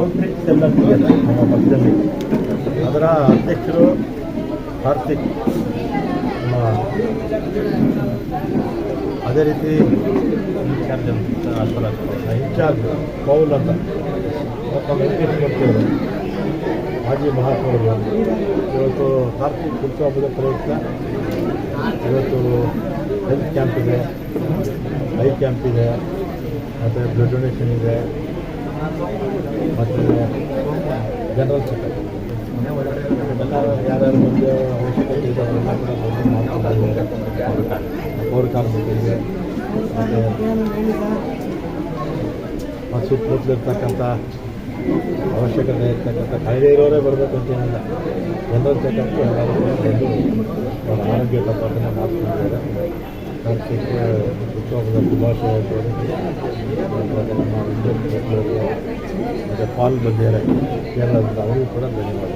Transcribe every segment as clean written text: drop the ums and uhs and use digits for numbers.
Outreach ಎಲ್ಲ ನಮ್ಮ ಪಕ್ಷದಲ್ಲಿ ಅದರ ಅಧ್ಯಕ್ಷರು ಕಾರ್ತಿಕ್, ಅದೇ ರೀತಿ ಇನ್ಚಾರ್ಜ್ ಪೌಲ್ ಅಂತ ವೆಂಕಟೇಶ್ ಕೊಡ್ತಿದ್ರು ಮಾಜಿ ಮಹಾಪೌರರು. ಇವತ್ತು ಕಾರ್ತಿಕ್ ಹುಟ್ಟುಹಬ್ಬದ ಪ್ರಯುಕ್ತ ಇವತ್ತು ಹೆಲ್ತ್ ಕ್ಯಾಂಪ್ ಇದೆ, ಐ ಕ್ಯಾಂಪ್ ಇದೆ, ಮತ್ತು ಬ್ಲಡ್ ಡೊನೇಷನ್ ಇದೆ, ಮತ್ತು ಜನರಲ್ ಚೆಕಪ್ ಎಲ್ಲ ಯಾರ್ಯಾರು ಮುಂದೆ ಅವಶ್ಯಕತೆ ಇದೆ ಅವರೆಲ್ಲ ಕೂಡ ಬಂದು ಮಾಡ್ಕೊಂಡಿದ್ದಾರೆ. ಪೌರ ಕಾರ್ಮಿಕರಿಗೆ ಮತ್ತು ಸುತ್ತಮುತ್ತಲಿರ್ತಕ್ಕಂಥ ಅವಶ್ಯಕತೆ ಇರ್ತಕ್ಕಂಥ ಕಾಯಿಲೆ ಇರೋರೇ ಬರಬೇಕು ಅಂತೇನಿಲ್ಲ, ಜನರಲ್ ಚೆಕಪ್ ಎಲ್ಲರೂ ಬಂದು ಅವರ ಆರೋಗ್ಯ ತಪಾಸಣೆ ಮಾಡಿಕೊಂಡಿದ್ದಾರೆ. ಕಾರ್ತಿಕ್ ಹುಟ್ಟುಹಬ್ಬದ ಶುಭಾಶಯ ನಮ್ಮ ಮತ್ತು ಪಾಲ್ ಬಂದಿದ್ದಾರೆ ಕೇರಳದಿಂದ, ಅವರಿಗೂ ಕೂಡ ಧನ್ಯವಾದ.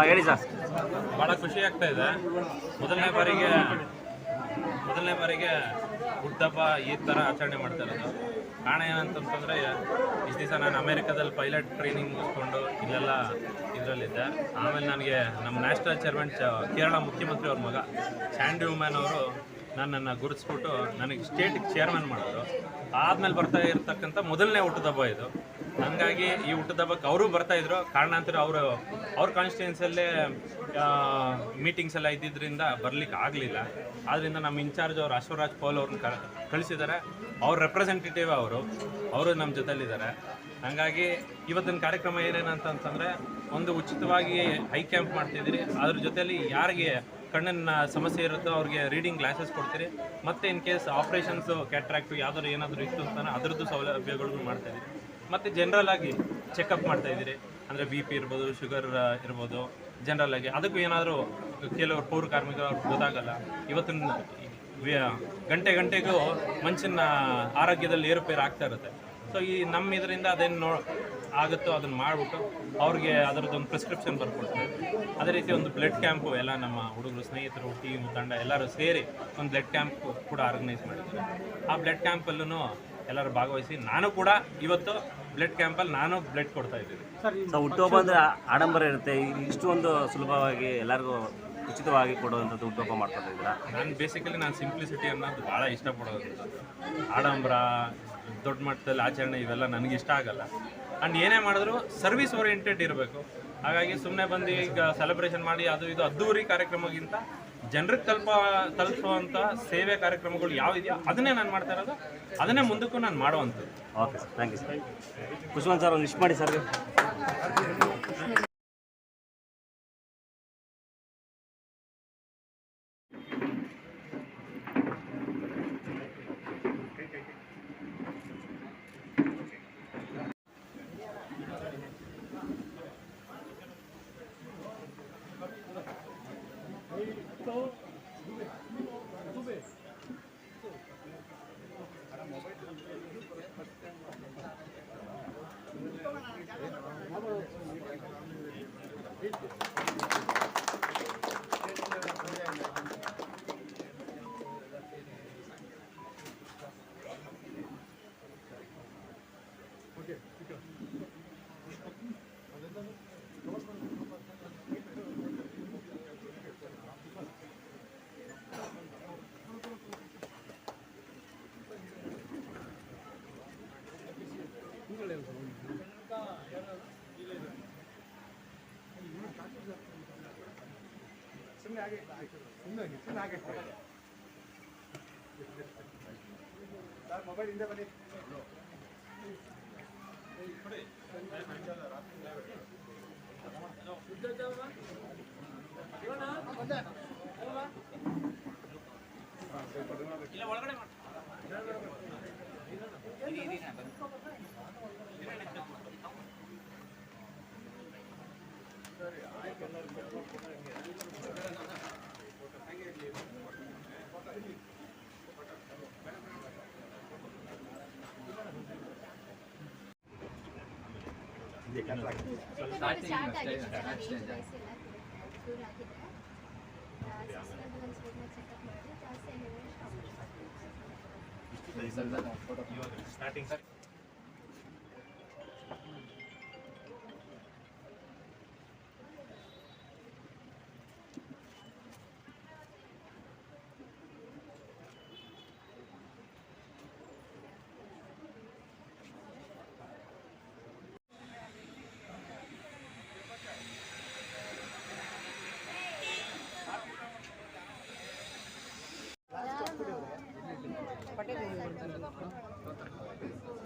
ಹೇಳಿ ಸರ್. ಭಾಳ ಖುಷಿ ಆಗ್ತಾ ಇದೆ. ಮೊದಲನೇ ಬಾರಿಗೆ ಹುಟ್ಟುಹಬ್ಬ ಈ ಥರ ಆಚರಣೆ ಮಾಡ್ತಾ ಇರೋದು. ಕಾರಣ ಏನಂತಂತಂದರೆ, ಇಷ್ಟು ದಿವಸ ನಾನು ಅಮೇರಿಕಾದಲ್ಲಿ ಪೈಲಟ್ ಟ್ರೈನಿಂಗ್ ಮುಗಿಸ್ಕೊಂಡು ಇಲ್ಲೆಲ್ಲ ಇದರಲ್ಲಿದ್ದೆ. ಆಮೇಲೆ ನನಗೆ ನಮ್ಮ ನ್ಯಾಷನಲ್ ಚೇರ್ಮನ್ ಕೇರಳ ಮುಖ್ಯಮಂತ್ರಿ ಅವ್ರ ಮಗ ಸ್ಯಾಂಡಿ ವುಮ್ಯಾನ್ ಅವರು ನನ್ನನ್ನು ಗುರುತಿಸ್ಬಿಟ್ಟು ನನಗೆ ಸ್ಟೇಟಿಗೆ ಚೇರ್ಮನ್ ಮಾಡಿದ್ರು. ಆದಮೇಲೆ ಬರ್ತಾ ಇರ್ತಕ್ಕಂಥ ಮೊದಲನೇ ಹುಟ್ಟುಹಬ್ಬ ಇದು. ಹಾಗಾಗಿ ಈ ಹುಟ್ಟುಹಬ್ಬಕ್ಕೆ ಅವರು ಬರ್ತಾಯಿದ್ರು. ಕಾರಣಾಂತರ ಅವ್ರ ಕಾನ್ಸ್ಟಿಟ್ಯೂನ್ಸಿಯಲ್ಲೇ ಮೀಟಿಂಗ್ಸ್ ಎಲ್ಲ ಇದ್ದಿದ್ದರಿಂದ ಬರಲಿಕ್ಕೆ ಆಗಲಿಲ್ಲ. ಆದ್ದರಿಂದ ನಮ್ಮ ಇನ್ಚಾರ್ಜ್ ಅವರು ಅಶ್ವರಾಜ್ ಪೌಲ್ ಅವ್ರನ್ನ ಕಳಿಸಿದ್ದಾರೆ. ಅವ್ರ ರೆಪ್ರೆಸೆಂಟೇಟಿವ್ ಅವರು ನಮ್ಮ ಜೊತೆಲಿದ್ದಾರೆ. ಹಾಗಾಗಿ ಇವತ್ತಿನ ಕಾರ್ಯಕ್ರಮ ಏನೇನಂತಂದರೆ, ಒಂದು ಉಚಿತವಾಗಿ ಐ ಕ್ಯಾಂಪ್ ಮಾಡ್ತಿದ್ದೀರಿ, ಅದ್ರ ಜೊತೆಯಲ್ಲಿ ಯಾರಿಗೆ ಕಣ್ಣಿನ ಸಮಸ್ಯೆ ಇರುತ್ತೋ ಅವ್ರಿಗೆ ರೀಡಿಂಗ್ ಗ್ಲಾಸಸ್ ಕೊಡ್ತೀರಿ, ಮತ್ತು ಇನ್ ಕೇಸ್ ಆಪ್ರೇಷನ್ಸು ಕ್ಯಾಟ್ರಾಕ್ಟು ಯಾವ್ದಾದ್ರು ಏನಾದರೂ ಇತ್ತು ಅಂತಾನೆ ಅದರದ್ದು ಸೌಲಭ್ಯಗಳನ್ನು ಮಾಡ್ತಾಯಿದ್ದೀರಿ. ಮತ್ತು ಜನರಲ್ ಆಗಿ ಚೆಕಪ್ ಮಾಡ್ತಾಯಿದ್ದೀರಿ, ಅಂದರೆ ಬಿ ಪಿ ಇರ್ಬೋದು, ಶುಗರ್ ಇರ್ಬೋದು, ಜನರಲ್ ಆಗಿ ಅದಕ್ಕೂ ಏನಾದರೂ ಕೆಲವರು ಪೌರ ಕಾರ್ಮಿಕರು ಗೊತ್ತಾಗಲ್ಲ. ಇವತ್ತಿನ ಗಂಟೆಗೂ ಮನುಷ್ಯನ ಆರೋಗ್ಯದಲ್ಲಿ ಏರುಪೇರು ಆಗ್ತಾ ಇರುತ್ತೆ. ಸೊ ಈ ನಮ್ಮ ಇದರಿಂದ ಅದೇನು ಆಗುತ್ತೋ ಅದನ್ನು ಮಾಡಿಬಿಟ್ಟು ಅವ್ರಿಗೆ ಅದರದ್ದೊಂದು ಪ್ರಿಸ್ಕ್ರಿಪ್ಷನ್ ಬರ್ಕೊಡ್ತಾರೆ. ಅದೇ ರೀತಿ ಒಂದು ಬ್ಲಡ್ ಕ್ಯಾಂಪು ಎಲ್ಲ ನಮ್ಮ ಹುಡುಗರು, ಸ್ನೇಹಿತರು, ಟೀಮ್, ತಂಡ ಎಲ್ಲರೂ ಸೇರಿ ಒಂದು ಬ್ಲಡ್ ಕ್ಯಾಂಪ್ ಕೂಡ ಆರ್ಗನೈಸ್ ಮಾಡಿದ್ದಾರೆ. ಆ ಬ್ಲಡ್ ಕ್ಯಾಂಪಲ್ಲೂ ಎಲ್ಲರೂ ಭಾಗವಹಿಸಿ ನಾನು ಕೂಡ ಇವತ್ತು ಬ್ಲಡ್ ಕ್ಯಾಂಪಲ್ಲಿ ನಾನು ಬ್ಲಡ್ ಕೊಡ್ತಾ ಇದ್ದೀನಿ. ಸರ್, ಹುಟ್ಟುಹಬ್ಬ ಅಂದರೆ ಆಡಂಬರ ಇರುತ್ತೆ, ಇಷ್ಟು ಒಂದು ಸುಲಭವಾಗಿ ಎಲ್ಲರಿಗೂ ಉಚಿತವಾಗಿ ಕೊಡುವಂಥದ್ದು ಹುಟ್ಟುಹಬ್ಬ ಮಾಡ್ಕೊತಾ ಇದ್ದೀರಾ? ನಾನು ಸಿಂಪ್ಲಿಸಿಟಿ ಅನ್ನೋದು ಭಾಳ ಇಷ್ಟಪಡೋದು. ಆಡಂಬರ, ದೊಡ್ಡ ಮಟ್ಟದಲ್ಲಿ ಆಚರಣೆ ಇವೆಲ್ಲ ನನಗೆ ಇಷ್ಟ ಆಗಲ್ಲ. ಆ್ಯಂಡ್ ಏನೇ ಮಾಡಿದ್ರು ಸರ್ವಿಸ್ ಓರಿಯೆಂಟೆಡ್ ಇರಬೇಕು. ಹಾಗಾಗಿ ಸುಮ್ಮನೆ ಬಂದು ಈಗ ಸೆಲೆಬ್ರೇಷನ್ ಮಾಡಿ ಅದು ಇದು ಅದ್ದೂರಿ ಕಾರ್ಯಕ್ರಮಕ್ಕಿಂತ ಜನರಿಗೆ ತಲುಪುವಂಥ ಸೇವೆ ಕಾರ್ಯಕ್ರಮಗಳು ಯಾವಿದೆಯೋ ಅದನ್ನೇ ನಾನು ಮಾಡ್ತಾ ಇರೋದು, ಅದನ್ನೇ ಮುಂದಕ್ಕೂ ನಾನು ಮಾಡುವಂಥದ್ದು. Okay sir, thank you sir. Khushwant sir, ಒಂದು ಲಿಸ್ಟ್ ಮಾಡಿ ಸರ್. ಮೊಬೈಲ್ ಇಂದ ಬನ್ನಿ. ಸ್ಟಾರ್ಟ್ ಆಗಿದೆ ವಯಸ್ಸಿಲ್ಲ ಶುರು ಆಗಿದೆ ಸಿಸ್ಟರ್ದು ಒಂದು ಚೆಕಪ್ ಮಾಡಿದ್ರೆ ಜಾಸ್ತಿ ಆಗಿದ್ರೆ starting sir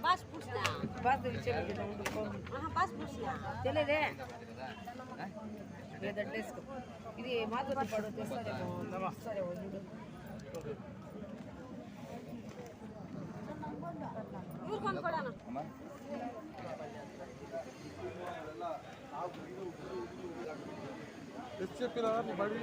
Pas pusna. Pas dari cewek kita untuk kom. Pas pusna. Tele deh. Beda desk. Ini mata tu padu tesare mo. Tesare mo judo. Urkan kodana. ಎಷ್ಟು ಪಿಲ್ಲ ಮಾಡಿ